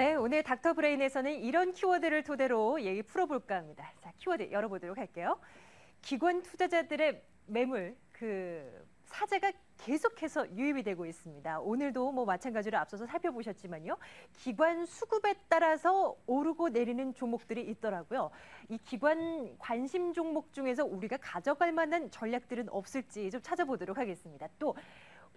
네, 오늘 닥터브레인에서는 이런 키워드를 토대로 얘기 풀어볼까 합니다. 자, 키워드 열어보도록 할게요. 기관 투자자들의 매물, 사재가 계속해서 유입이 되고 있습니다. 오늘도 마찬가지로 앞서서 살펴보셨지만요. 기관 수급에 따라서 오르고 내리는 종목들이 있더라고요. 이 기관 관심 종목 중에서 우리가 가져갈 만한 전략들은 없을지 좀 찾아보도록 하겠습니다. 또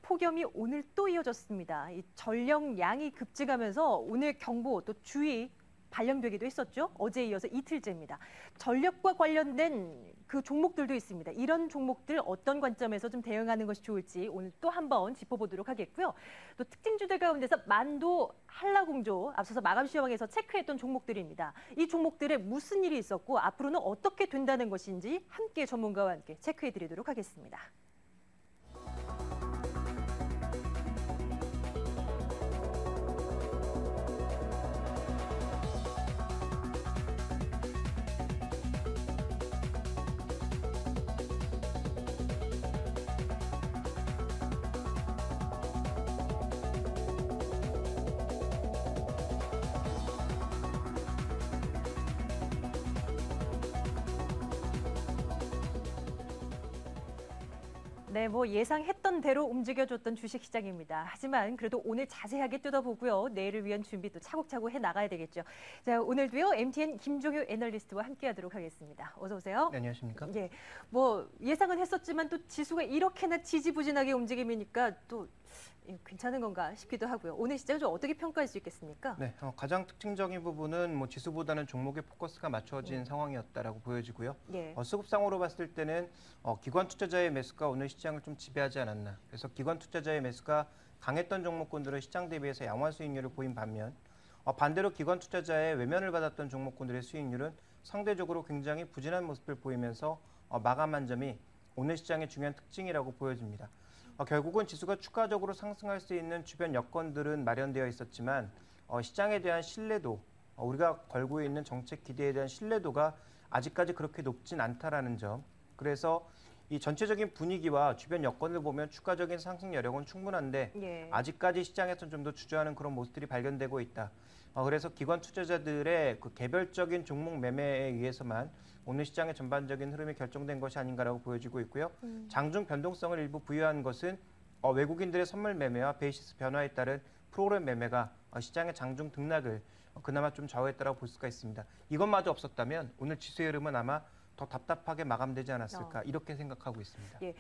폭염이 오늘 또 이어졌습니다. 이 전력량이 급증하면서 오늘 경보 또 주의 발령되기도 했었죠. 어제에 이어서 이틀째입니다. 전력과 관련된 그 종목들도 있습니다. 이런 종목들 어떤 관점에서 좀 대응하는 것이 좋을지 오늘 또 한번 짚어보도록 하겠고요. 또 특징주들 가운데서 만도, 한라공조 앞서서 마감 시황에서 체크했던 종목들입니다. 이 종목들에 무슨 일이 있었고 앞으로는 어떻게 된다는 것인지 함께 전문가와 함께 체크해드리도록 하겠습니다. 네, 예상했던 대로 움직여줬던 주식시장입니다. 하지만 그래도 오늘 자세하게 뜯어보고요. 내일을 위한 준비 또 차곡차곡 해나가야 되겠죠. 자, 오늘도요. MTN 김종효 애널리스트와 함께하도록 하겠습니다. 어서 오세요. 네, 안녕하십니까? 예, 예상은 했었지만 또 지수가 이렇게나 지지부진하게 움직임이니까 또 괜찮은 건가 싶기도 하고요. 오늘 시장 좀 어떻게 평가할 수 있겠습니까? 네, 가장 특징적인 부분은 지수보다는 종목의 포커스가 맞춰진 상황이었다라고 보여지고요. 예. 수급상으로 봤을 때는 기관 투자자의 매수가 오늘 시장을 좀 지배하지 않았나. 그래서 기관 투자자의 매수가 강했던 종목군들은 시장 대비해서 양호한 수익률을 보인 반면 반대로 기관 투자자의 외면을 받았던 종목군들의 수익률은 상대적으로 굉장히 부진한 모습을 보이면서 마감한 점이 오늘 시장의 중요한 특징이라고 보여집니다. 결국은 지수가 추가적으로 상승할 수 있는 주변 여건들은 마련되어 있었지만 시장에 대한 신뢰도, 우리가 걸고 있는 정책 기대에 대한 신뢰도가 아직까지 그렇게 높진 않다라는 점. 그래서 이 전체적인 분위기와 주변 여건을 보면 추가적인 상승 여력은 충분한데 예. 아직까지 시장에서 좀 더 주저하는 그런 모습들이 발견되고 있다. 그래서 기관 투자자들의 그 개별적인 종목 매매에 의해서만 오늘 시장의 전반적인 흐름이 결정된 것이 아닌가라고 보여지고 있고요. 장중 변동성을 일부 부여한 것은 외국인들의 선물 매매와 베이시스 변화에 따른 프로그램 매매가 시장의 장중 등락을 그나마 좀 좌우했다고 볼 수가 있습니다. 이것마저 없었다면 오늘 지수의 흐름은 아마 더 답답하게 마감되지 않았을까 이렇게 생각하고 있습니다. 예,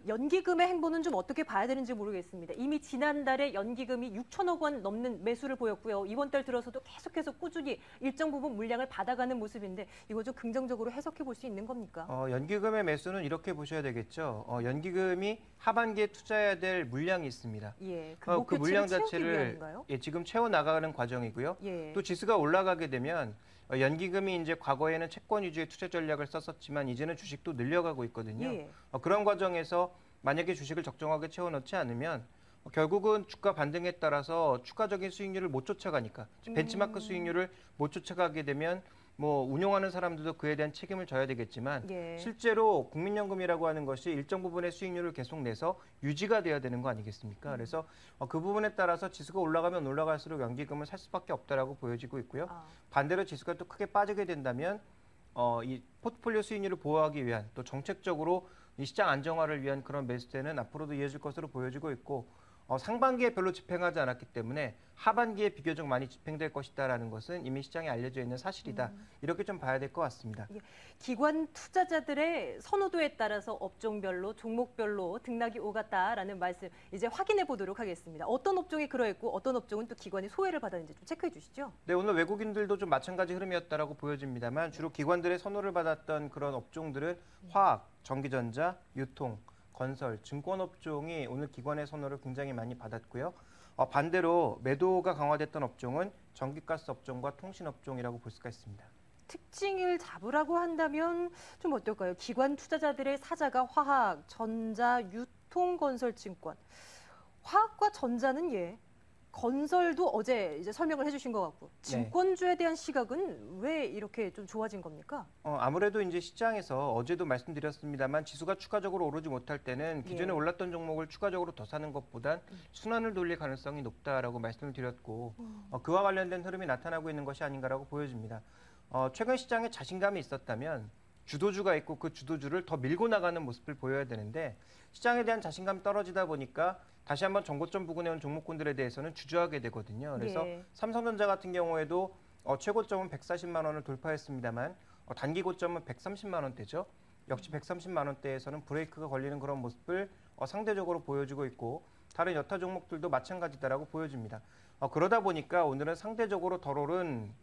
연기금의 행보는 좀 어떻게 봐야 되는지 모르겠습니다. 이미 지난달에 연기금이 6천억 원 넘는 매수를 보였고요. 이번 달 들어서도 계속해서 꾸준히 일정 부분 물량을 받아가는 모습인데 이거 좀 긍정적으로 해석해 볼 수 있는 겁니까? 연기금의 매수는 이렇게 보셔야 되겠죠. 연기금이 하반기에 투자해야 될 물량이 있습니다. 예, 그 물량 자체를 지금 채워 나가는 과정이고요. 예. 또 지수가 올라가게 되면 연기금이 이제 과거에는 채권 위주의 투자 전략을 썼었지만 이제는 주식도 늘려가고 있거든요. 예. 그런 과정에서 만약에 주식을 적정하게 채워넣지 않으면 결국은 주가 반등에 따라서 추가적인 수익률을 못 쫓아가니까 벤치마크 수익률을 못 쫓아가게 되면 운용하는 사람들도 그에 대한 책임을 져야 되겠지만 예. 실제로 국민연금이라고 하는 것이 일정 부분의 수익률을 계속 내서 유지가 돼야 되는 거 아니겠습니까? 그래서 그 부분에 따라서 지수가 올라가면 올라갈수록 연기금을 살 수밖에 없다라고 보여지고 있고요. 반대로 지수가 또 크게 빠지게 된다면 이 포트폴리오 수익률을 보호하기 위한 또 정책적으로 이 시장 안정화를 위한 그런 매수세는 앞으로도 이어질 것으로 보여지고 있고 상반기에 별로 집행하지 않았기 때문에 하반기에 비교적 많이 집행될 것이다라는 것은 이미 시장에 알려져 있는 사실이다. 이렇게 좀 봐야 될 것 같습니다. 기관 투자자들의 선호도에 따라서 업종별로, 종목별로 등락이 오갔다라는 말씀 이제 확인해 보도록 하겠습니다. 어떤 업종이 그러했고 어떤 업종은 또 기관이 소외를 받았는지 좀 체크해 주시죠. 네, 오늘 외국인들도 좀 마찬가지 흐름이었다라고 보여집니다만 주로 기관들의 선호를 받았던 그런 업종들은 화학, 전기전자, 유통, 건설, 증권업종이 오늘 기관의 선호를 굉장히 많이 받았고요. 반대로 매도가 강화됐던 업종은 전기가스 업종과 통신업종이라고 볼 수가 있습니다. 특징을 잡으라고 한다면 좀 어떨까요? 기관 투자자들의 사자가 화학, 전자, 유통, 건설, 증권. 화학과 전자는 건설도 어제 이제 설명을 해주신 것 같고 증권주에 대한 시각은 왜 이렇게 좀 좋아진 겁니까? 아무래도 이제 시장에서 어제도 말씀드렸습니다만 지수가 추가적으로 오르지 못할 때는 기존에 올랐던 종목을 추가적으로 더 사는 것보단 순환을 돌릴 가능성이 높다라고 말씀을 드렸고 그와 관련된 흐름이 나타나고 있는 것이 아닌가라고 보여집니다. 최근 시장에 자신감이 있었다면 주도주가 있고 그 주도주를 더 밀고 나가는 모습을 보여야 되는데 시장에 대한 자신감이 떨어지다 보니까 다시 한번 정고점 부근에 온 종목군들에 대해서는 주저하게 되거든요. 그래서 삼성전자 같은 경우에도 최고점은 140만 원을 돌파했습니다만 단기 고점은 130만 원대죠. 역시 130만 원대에서는 브레이크가 걸리는 그런 모습을 상대적으로 보여주고 있고 다른 여타 종목들도 마찬가지다라고 보여집니다. 그러다 보니까 오늘은 상대적으로 덜 오른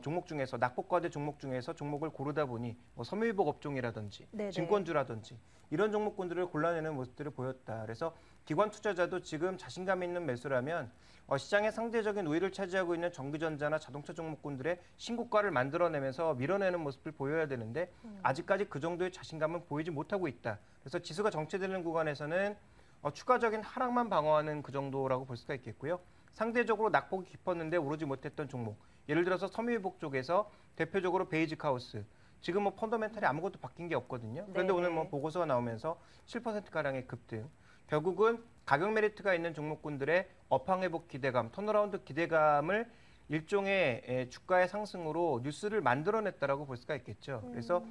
종목 중에서 낙폭과대 종목 중에서 종목을 고르다 보니 섬유유복 업종이라든지 증권주라든지 이런 종목군들을 골라내는 모습들을 보였다. 그래서 기관 투자자도 지금 자신감 있는 매수라면 시장의 상대적인 우위를 차지하고 있는 전기전자나 자동차 종목군들의 신고가를 만들어내면서 밀어내는 모습을 보여야 되는데 아직까지 그 정도의 자신감은 보이지 못하고 있다. 그래서 지수가 정체되는 구간에서는 추가적인 하락만 방어하는 그 정도라고 볼 수가 있겠고요. 상대적으로 낙폭이 깊었는데 오르지 못했던 종목. 예를 들어서 섬유유복 쪽에서 대표적으로 베이직하우스. 지금 펀더멘탈이 아무것도 바뀐 게 없거든요. 그런데 오늘 보고서가 나오면서 7%가량의 급등. 결국은 가격 메리트가 있는 종목군들의 업황 회복 기대감, 턴어라운드 기대감을 일종의 주가의 상승으로 뉴스를 만들어냈다라고 볼 수가 있겠죠. 그래서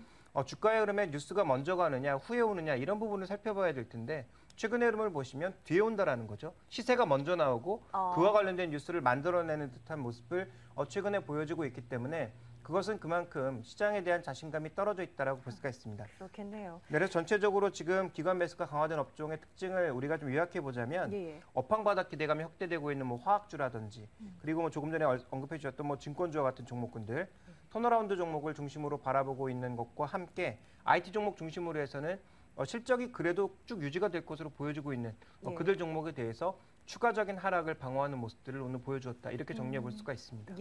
주가의 흐름에 뉴스가 먼저 가느냐, 후에 오느냐 이런 부분을 살펴봐야 될 텐데 최근의 흐름을 보시면 뒤에 온다라는 거죠. 시세가 먼저 나오고 그와 관련된 뉴스를 만들어내는 듯한 모습을 최근에 보여주고 있기 때문에 그것은 그만큼 시장에 대한 자신감이 떨어져 있다라고 볼 수가 있습니다. 그렇겠네요. 네, 그래서 전체적으로 지금 기관 매수가 강화된 업종의 특징을 우리가 좀 요약해 보자면 업황 바닥 기대감이 확대되고 있는 화학주라든지 그리고 조금 전에 언급해 주셨던 증권주와 같은 종목군들 턴어라운드 종목을 중심으로 바라보고 있는 것과 함께 IT 종목 중심으로 해서는 실적이 그래도 쭉 유지가 될 것으로 보여지고 있는 그들 종목에 대해서 추가적인 하락을 방어하는 모습들을 오늘 보여주었다. 이렇게 정리해 볼 수가 있습니다.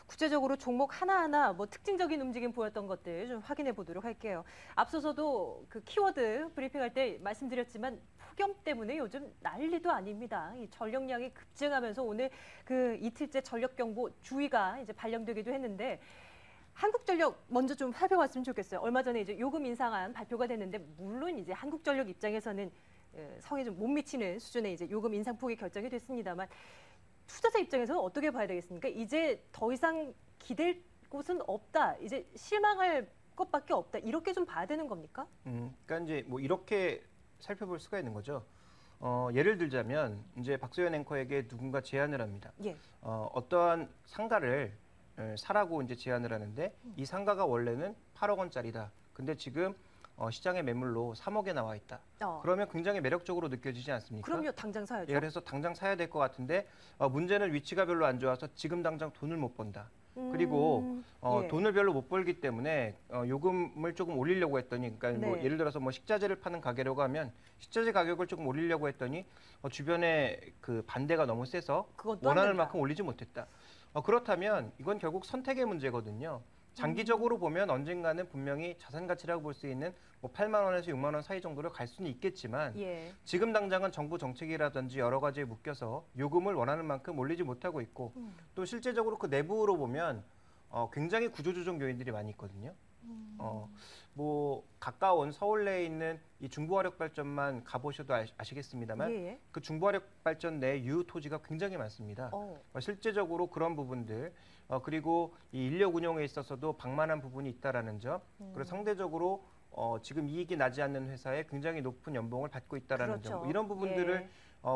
구체적으로 종목 하나하나 특징적인 움직임 보였던 것들 좀 확인해 보도록 할게요. 앞서서도 그 키워드 브리핑할 때 말씀드렸지만 폭염 때문에 요즘 난리도 아닙니다. 이 전력량이 급증하면서 오늘 그 이틀째 전력경보 주의가 이제 발령되기도 했는데 한국전력 먼저 좀 살펴봤으면 좋겠어요. 얼마 전에 이제 요금 인상안 발표가 됐는데 물론 이제 한국전력 입장에서는 성에 좀 못 미치는 수준의 이제 요금 인상폭이 결정이 됐습니다만 투자자 입장에서는 어떻게 봐야 되겠습니까? 이제 더 이상 기댈 곳은 없다. 이제 실망할 것밖에 없다. 이렇게 좀 봐야 되는 겁니까? 그러니까 이제 이렇게 살펴볼 수가 있는 거죠. 예를 들자면 이제 박소연 앵커에게 누군가 제안을 합니다. 어떠한 상가를 사라고 이제 제안을 하는데 이 상가가 원래는 8억 원짜리다. 근데 지금 시장의 매물로 3억에 나와 있다. 그러면 굉장히 매력적으로 느껴지지 않습니까? 그럼요. 당장 사야죠. 그래서 당장 사야 될 것 같은데 문제는 위치가 별로 안 좋아서 지금 당장 돈을 못 번다. 그리고 돈을 별로 못 벌기 때문에 요금을 조금 올리려고 했더니 그러니까 예를 들어서 식자재를 파는 가게라고 하면 식자재 가격을 조금 올리려고 했더니 주변에 그 반대가 너무 세서 원하는 만큼 올리지 못했다. 그렇다면 이건 결국 선택의 문제거든요. 장기적으로 보면 언젠가는 분명히 자산 가치라고 볼 수 있는 8만 원에서 6만 원 사이 정도를 갈 수는 있겠지만 지금 당장은 정부 정책이라든지 여러 가지에 묶여서 요금을 원하는 만큼 올리지 못하고 있고 또 실제적으로 그 내부로 보면 굉장히 구조조정 요인들이 많이 있거든요. 가까운 서울 내에 있는 이 중부화력발전만 가보셔도 아시겠습니다만 그 중부화력발전 내 유효 토지가 굉장히 많습니다. 실제적으로 그런 부분들 그리고 이 인력 운영에 있어서도 방만한 부분이 있다라는 점 그리고 상대적으로 지금 이익이 나지 않는 회사에 굉장히 높은 연봉을 받고 있다라는 점 이런 부분들을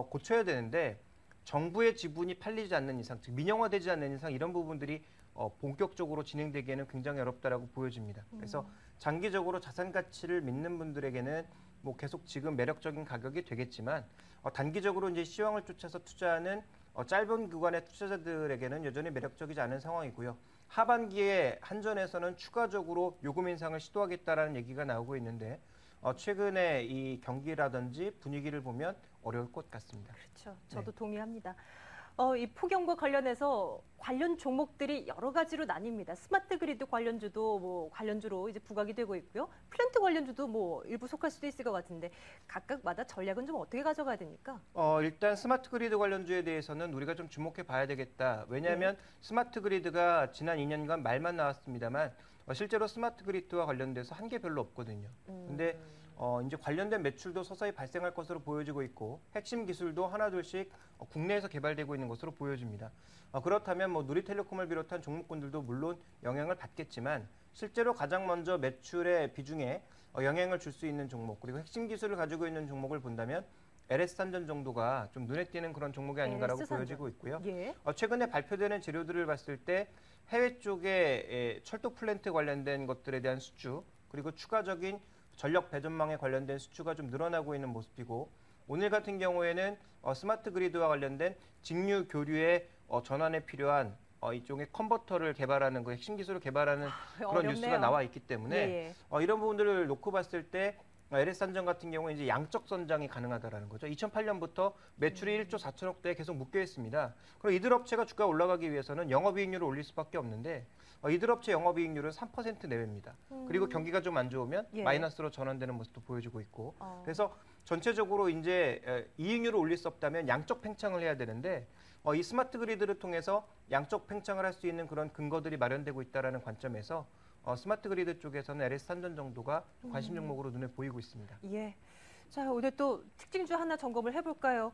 고쳐야 되는데 정부의 지분이 팔리지 않는 이상, 즉 민영화되지 않는 이상 이런 부분들이 본격적으로 진행되기에는 굉장히 어렵다라고 보여집니다. 그래서 장기적으로 자산 가치를 믿는 분들에게는 계속 지금 매력적인 가격이 되겠지만 단기적으로 이제 시황을 쫓아서 투자하는 짧은 구간의 투자자들에게는 여전히 매력적이지 않은 상황이고요. 하반기에 한전에서는 추가적으로 요금 인상을 시도하겠다라는 얘기가 나오고 있는데 최근에 이 경기라든지 분위기를 보면 어려울 것 같습니다. 그렇죠. 저도 동의합니다. 이 폭염과 관련해서 관련 종목들이 여러 가지로 나뉩니다. 스마트 그리드 관련주도 뭐 관련주로 이제 부각이 되고 있고요. 플랜트 관련주도 뭐 일부 속할 수도 있을 것 같은데 각각마다 전략은 좀 어떻게 가져가야 됩니까? 일단 스마트 그리드 관련주에 대해서는 우리가 좀 주목해 봐야 되겠다. 왜냐하면 스마트 그리드가 지난 2년간 말만 나왔습니다만 실제로 스마트 그리드와 관련돼서 한 게 별로 없거든요. 근데 이제 관련된 매출도 서서히 발생할 것으로 보여지고 있고 핵심 기술도 하나둘씩 국내에서 개발되고 있는 것으로 보여집니다. 그렇다면 뭐 누리텔레콤을 비롯한 종목군들도 물론 영향을 받겠지만 실제로 가장 먼저 매출의 비중에 영향을 줄 수 있는 종목 그리고 핵심 기술을 가지고 있는 종목을 본다면 LS산전 정도가 좀 눈에 띄는 그런 종목이 아닌가라고 LS산전. 보여지고 있고요. 예. 최근에 발표되는 재료들을 봤을 때 해외 쪽에 철도 플랜트 관련된 것들에 대한 수주 그리고 추가적인 전력 배전망에 관련된 수주가 좀 늘어나고 있는 모습이고 오늘 같은 경우에는 스마트 그리드와 관련된 직류 교류의 전환에 필요한 이쪽에 컨버터를 개발하는 그 핵심 기술을 개발하는 그런 어렵네요. 뉴스가 나와 있기 때문에 예. 이런 부분들을 놓고 봤을 때 LS산전 같은 경우에 이제 양적 선장이 가능하다라는 거죠. 2008년부터 매출이 1조 4천억대에 계속 묶여 있습니다. 그럼 이들 업체가 주가 올라가기 위해서는 영업이익률을 올릴 수밖에 없는데 이들 업체 영업이익률은 3% 내외입니다. 그리고 경기가 좀 안 좋으면 예. 마이너스로 전환되는 모습도 보여지고 있고 그래서 전체적으로 이제 이익률을 올릴 수 없다면 양적 팽창을 해야 되는데 이 스마트 그리드를 통해서 양적 팽창을 할 수 있는 그런 근거들이 마련되고 있다는 관점에서 스마트 그리드 쪽에서는 LS산전 정도가 관심 종목으로 눈에 보이고 있습니다. 예. 자, 오늘 또 특징주 하나 점검을 해볼까요?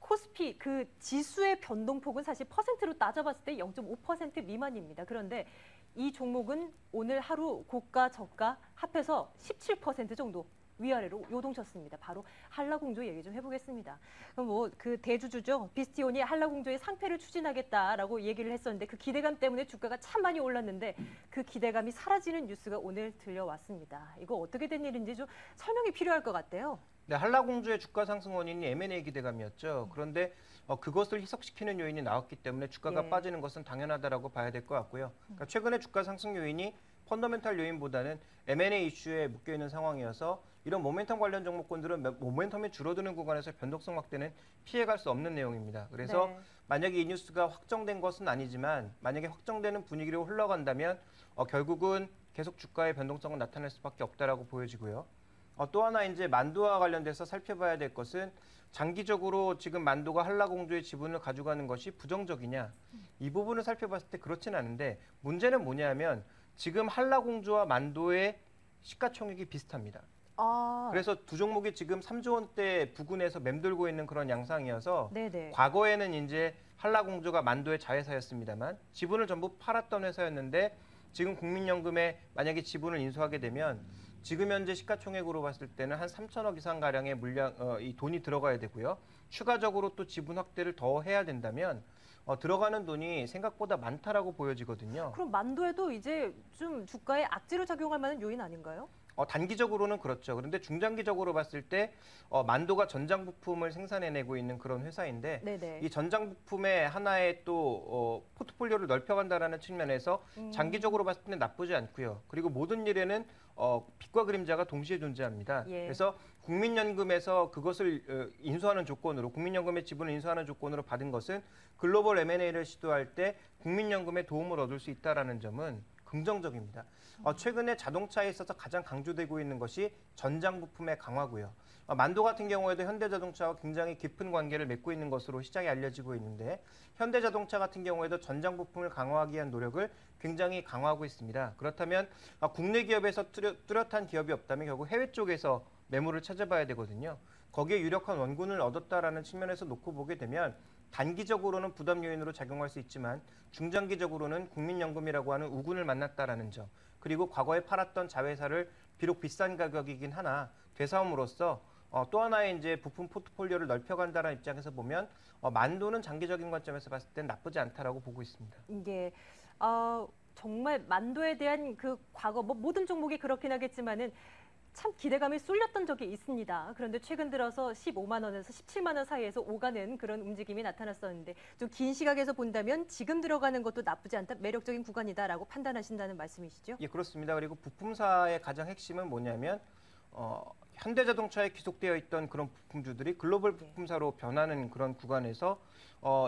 코스피 그 지수의 변동폭은 사실 퍼센트로 따져봤을 때 0.5% 미만입니다. 그런데 이 종목은 오늘 하루 고가 저가 합해서 17% 정도 위아래로 요동쳤습니다. 바로 한라공조 얘기 좀 해보겠습니다. 그럼 뭐 그 대주주죠. 비스티온이 한라공조의 상패를 추진하겠다라고 얘기를 했었는데 그 기대감 때문에 주가가 참 많이 올랐는데 그 기대감이 사라지는 뉴스가 오늘 들려왔습니다. 이거 어떻게 된 일인지 좀 설명이 필요할 것 같아요. 네, 한라공주의 주가 상승 원인이 M&A 기대감이었죠. 그런데 그것을 희석시키는 요인이 나왔기 때문에 주가가 예. 빠지는 것은 당연하다라고 봐야 될 것 같고요. 그러니까 최근에 주가 상승 요인이 펀더멘탈 요인보다는 M&A 이슈에 묶여 있는 상황이어서 이런 모멘텀 관련 종목군들은 모멘텀이 줄어드는 구간에서 변동성 확대는 피해갈 수 없는 내용입니다. 그래서 네. 만약에 이 뉴스가 확정된 것은 아니지만 만약에 확정되는 분위기로 흘러간다면 결국은 계속 주가의 변동성은 나타날 수밖에 없다라고 보여지고요. 또 하나 이제 만도와 관련돼서 살펴봐야 될 것은 장기적으로 지금 만도가 한라공주의 지분을 가져가는 것이 부정적이냐 이 부분을 살펴봤을 때 그렇지는 않은데 문제는 뭐냐면 지금 한라공주와 만도의 시가총액이 비슷합니다. 그래서 두 종목이 지금 3조 원대 부근에서 맴돌고 있는 그런 양상이어서 네네. 과거에는 이제 한라공주가 만도의 자회사였습니다만 지분을 전부 팔았던 회사였는데 지금 국민연금에 만약에 지분을 인수하게 되면 지금 현재 시가총액으로 봤을 때는 한 3천억 이상 가량의 물량, 이 돈이 들어가야 되고요. 추가적으로 또 지분 확대를 더 해야 된다면 들어가는 돈이 생각보다 많다라고 보여지거든요. 그럼 만도에도 이제 좀 주가에 악재로 작용할 만한 요인 아닌가요? 단기적으로는 그렇죠. 그런데 중장기적으로 봤을 때 만도가 전장 부품을 생산해내고 있는 그런 회사인데 네네. 이 전장 부품의 하나의 또 포트폴리오를 넓혀간다라는 측면에서 장기적으로 봤을 때는 나쁘지 않고요. 그리고 모든 일에는 빛과 그림자가 동시에 존재합니다. 예. 그래서 국민연금에서 그것을 인수하는 조건으로 국민연금의 지분을 인수하는 조건으로 받은 것은 글로벌 M&A를 시도할 때 국민연금의 도움을 얻을 수 있다라는 점은 긍정적입니다. 최근에 자동차에 있어서 가장 강조되고 있는 것이 전장 부품의 강화고요. 만도 같은 경우에도 현대자동차와 굉장히 깊은 관계를 맺고 있는 것으로 시장에 알려지고 있는데 현대자동차 같은 경우에도 전장 부품을 강화하기 위한 노력을 굉장히 강화하고 있습니다. 그렇다면 국내 기업에서 뚜렷한 기업이 없다면 결국 해외 쪽에서 매물을 찾아봐야 되거든요. 거기에 유력한 원군을 얻었다라는 측면에서 놓고 보게 되면 단기적으로는 부담 요인으로 작용할 수 있지만 중장기적으로는 국민연금이라고 하는 우군을 만났다라는 점 그리고 과거에 팔았던 자회사를 비록 비싼 가격이긴 하나 되사옴으로써 또 하나의 이제 부품 포트폴리오를 넓혀간다는 입장에서 보면 만도는 장기적인 관점에서 봤을 땐 나쁘지 않다라고 보고 있습니다. 이게 정말 만도에 대한 그 과거 뭐 모든 종목이 그렇긴 하겠지만은 참 기대감이 쏠렸던 적이 있습니다. 그런데 최근 들어서 15만 원에서 17만 원 사이에서 오가는 그런 움직임이 나타났었는데 좀 긴 시각에서 본다면 지금 들어가는 것도 나쁘지 않다, 매력적인 구간이다라고 판단하신다는 말씀이시죠? 예, 그렇습니다. 그리고 부품사의 가장 핵심은 뭐냐면 현대자동차에 귀속되어 있던 그런 부품주들이 글로벌 부품사로 변하는 그런 구간에서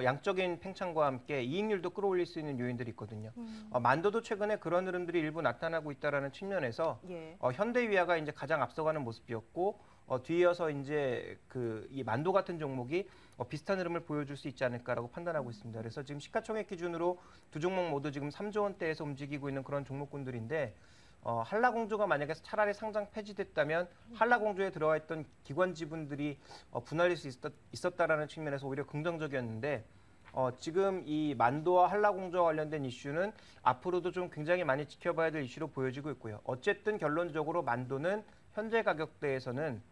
양적인 팽창과 함께 이익률도 끌어올릴 수 있는 요인들이 있거든요. 만도도 최근에 그런 흐름들이 일부 나타나고 있다라는 측면에서 예. 현대위아가 이제 가장 앞서가는 모습이었고 뒤이어서 이제 이 만도 같은 종목이 비슷한 흐름을 보여줄 수 있지 않을까라고 판단하고 있습니다. 그래서 지금 시가총액 기준으로 두 종목 모두 지금 3조 원대에서 움직이고 있는 그런 종목군들인데 한라공조가 만약에 차라리 상장 폐지됐다면 한라공조에 들어와 있던 기관 지분들이 분할될 수 있었다라는 측면에서 오히려 긍정적이었는데 지금 이 만도와 한라공조와 관련된 이슈는 앞으로도 좀 굉장히 많이 지켜봐야 될 이슈로 보여지고 있고요. 어쨌든 결론적으로 만도는 현재 가격대에서는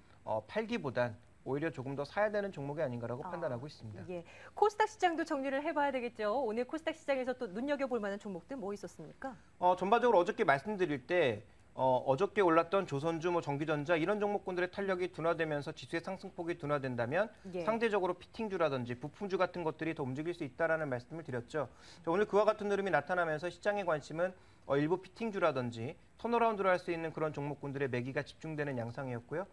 팔기보단 오히려 조금 더 사야 되는 종목이 아닌가라고 판단하고 있습니다. 예. 코스닥 시장도 정리를 해봐야 되겠죠. 오늘 코스닥 시장에서 또 눈여겨볼 만한 종목들 뭐 있었습니까? 전반적으로 어저께 말씀드릴 때 어저께 올랐던 조선주, 전기전자 이런 종목군들의 탄력이 둔화되면서 지수의 상승폭이 둔화된다면 예. 상대적으로 피팅주라든지 부품주 같은 것들이 더 움직일 수 있다라는 말씀을 드렸죠. 오늘 그와 같은 흐름이 나타나면서 시장의 관심은 일부 피팅주라든지 턴어라운드를 할 수 있는 그런 종목군들의 매기가 집중되는 양상이었고요.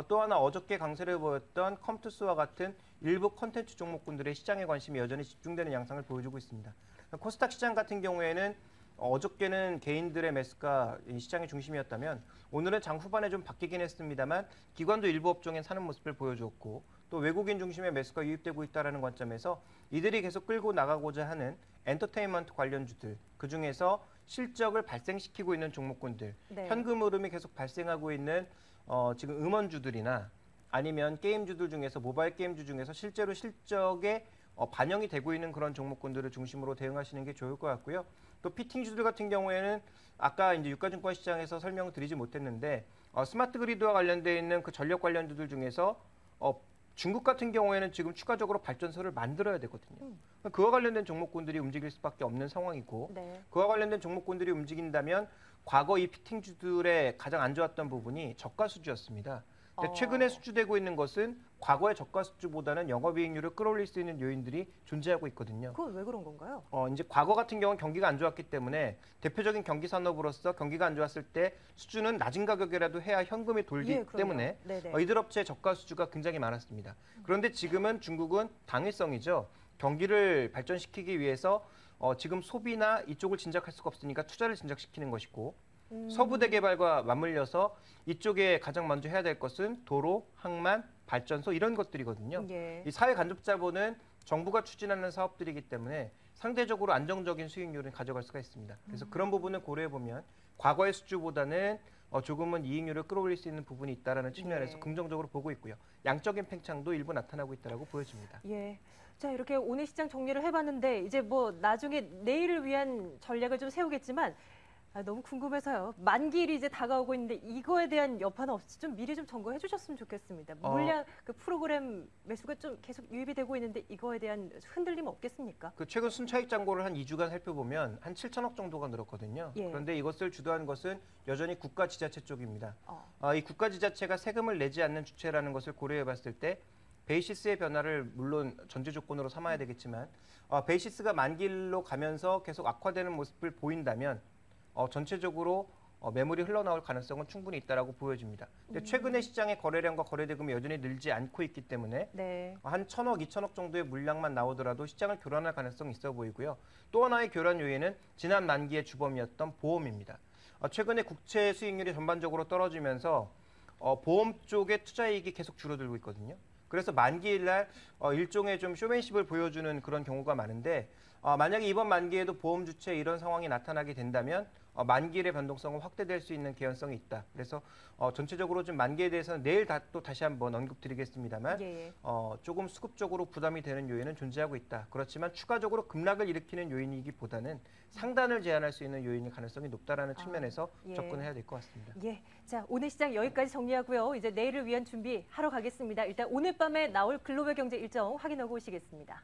또 하나 어저께 강세를 보였던 컴투스와 같은 일부 컨텐츠 종목군들의 시장의 관심이 여전히 집중되는 양상을 보여주고 있습니다. 코스닥 시장 같은 경우에는 어저께는 개인들의 매수가 시장의 중심이었다면 오늘은 장 후반에 좀 바뀌긴 했습니다만 기관도 일부 업종에 사는 모습을 보여주었고 또 외국인 중심의 매수가 유입되고 있다는 관점에서 이들이 계속 끌고 나가고자 하는 엔터테인먼트 관련주들 그중에서 실적을 발생시키고 있는 종목군들 네. 현금 흐름이 계속 발생하고 있는 지금 음원주들이나 아니면 게임주들 중에서 모바일 게임주 중에서 실제로 실적에 반영이 되고 있는 그런 종목군들을 중심으로 대응하시는 게 좋을 것 같고요. 또 피팅주들 같은 경우에는 아까 이제 유가증권 시장에서 설명을 드리지 못했는데 스마트 그리드와 관련되어 있는 그 전력 관련주들 중에서 중국 같은 경우에는 지금 추가적으로 발전소를 만들어야 되거든요. 그와 관련된 종목군들이 움직일 수밖에 없는 상황이고 네. 그와 관련된 종목군들이 움직인다면 과거 이 피팅주들의 가장 안 좋았던 부분이 저가 수주였습니다. 근데 최근에 수주되고 있는 것은 과거의 저가 수주보다는 영업이익률을 끌어올릴 수 있는 요인들이 존재하고 있거든요. 그건 왜 그런 건가요? 이제 과거 같은 경우는 경기가 안 좋았기 때문에 대표적인 경기 산업으로서 경기가 안 좋았을 때 수주는 낮은 가격이라도 해야 현금이 돌기 예, 그럼요. 때문에 네네. 이들 업체의 저가 수주가 굉장히 많았습니다. 그런데 지금은 중국은 당일성이죠. 경기를 발전시키기 위해서 지금 소비나 이쪽을 진작할 수가 없으니까 투자를 진작시키는 것이고 서부대 개발과 맞물려서 이쪽에 가장 먼저 해야 될 것은 도로, 항만, 발전소 이런 것들이거든요. 예. 이 사회 간접 자본은 정부가 추진하는 사업들이기 때문에 상대적으로 안정적인 수익률을 가져갈 수가 있습니다. 그래서 그런 부분을 고려해 보면 과거의 수주보다는 조금은 이익률을 끌어올릴 수 있는 부분이 있다라는 측면에서 예. 긍정적으로 보고 있고요. 양적인 팽창도 일부 나타나고 있다라고 보여집니다. 예. 자, 이렇게 오늘 시장 정리를 해봤는데 이제 뭐 나중에 내일을 위한 전략을 좀 세우겠지만 너무 궁금해서요. 만기일이 이제 다가오고 있는데 이거에 대한 여파는 없이 좀 미리 좀 점검해 주셨으면 좋겠습니다. 물량 그 프로그램 매수가 좀 계속 유입이 되고 있는데 이거에 대한 흔들림 없겠습니까? 그 최근 순차익 잔고를 한 2주간 살펴보면 한 7천억 정도가 늘었거든요. 예. 그런데 이것을 주도한 것은 여전히 국가 지자체 쪽입니다. 어. 이 국가 지자체가 세금을 내지 않는 주체라는 것을 고려해 봤을 때 베이시스의 변화를 물론 전제 조건으로 삼아야 되겠지만 베이시스가 만기일로 가면서 계속 악화되는 모습을 보인다면 전체적으로 매물이 흘러나올 가능성은 충분히 있다라고 보여집니다. 근데 최근에 시장의 거래량과 거래대금이 여전히 늘지 않고 있기 때문에 네. 한 1,000억, 2,000억 정도의 물량만 나오더라도 시장을 교란할 가능성이 있어 보이고요. 또 하나의 교란 요인은 지난 만기의 주범이었던 보험입니다. 최근에 국채 수익률이 전반적으로 떨어지면서 보험 쪽의 투자이익이 계속 줄어들고 있거든요. 그래서 만기일 날 일종의 좀 쇼맨십을 보여주는 그런 경우가 많은데 만약에 이번 만기에도 보험 주체에 이런 상황이 나타나게 된다면 만기일의 변동성은 확대될 수 있는 개연성이 있다. 그래서 전체적으로 좀 만기에 대해서는 내일 또 다시 한번 언급드리겠습니다만 예. 조금 수급적으로 부담이 되는 요인은 존재하고 있다. 그렇지만 추가적으로 급락을 일으키는 요인이기보다는 상단을 제한할 수 있는 요인의 가능성이 높다라는 측면에서 예. 접근해야 될 것 같습니다. 예. 자, 오늘 시장 여기까지 정리하고요. 이제 내일을 위한 준비하러 가겠습니다. 일단 오늘 밤에 나올 글로벌 경제 일정 확인하고 오시겠습니다.